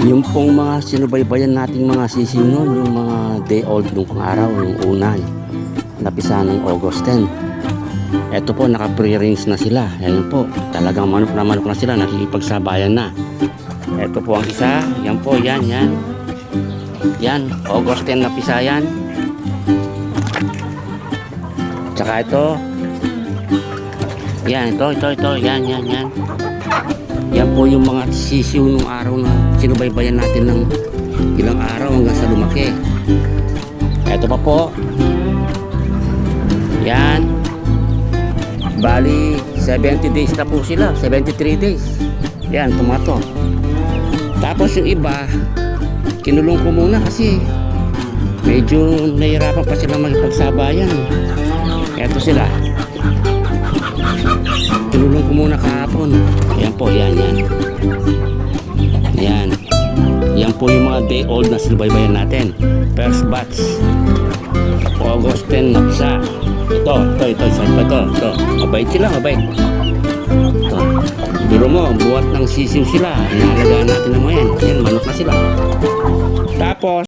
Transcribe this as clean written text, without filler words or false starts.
Yung pong mga sinubaybayan nating mga sisiw noon, yung mga day old nung araw, yung una, napisa ng August 10. Eto po, naka-pre-range na sila. Ayan po, talagang manok na sila, nakikipagsabayan na. Eto po ang isa, yan po, yan. Yan, August 10 napisa yan. Tsaka ito, yan, ito, yan. Yan po yung mga sisiw nung araw na sinubaybayan natin ng ilang araw hanggang sa lumaki. Ito pa po. Yan. Bali, 70 days na po sila. 73 days. Yan, tumato. Tapos yung iba, kinulong ko muna kasi medyo nahihirapan pa sila magpagsabayan. Ito sila. Tinulong ko muna kahapon. Ayan po, yan. Yan po yung mga day old na sinubaybayan natin. First batch. August 10 na isa. Ito. Mabait sila. Ito. Biro mo, buhat ng sisiw sila. Inalagaan natin naman yan. Yan, manok na sila. Tapos,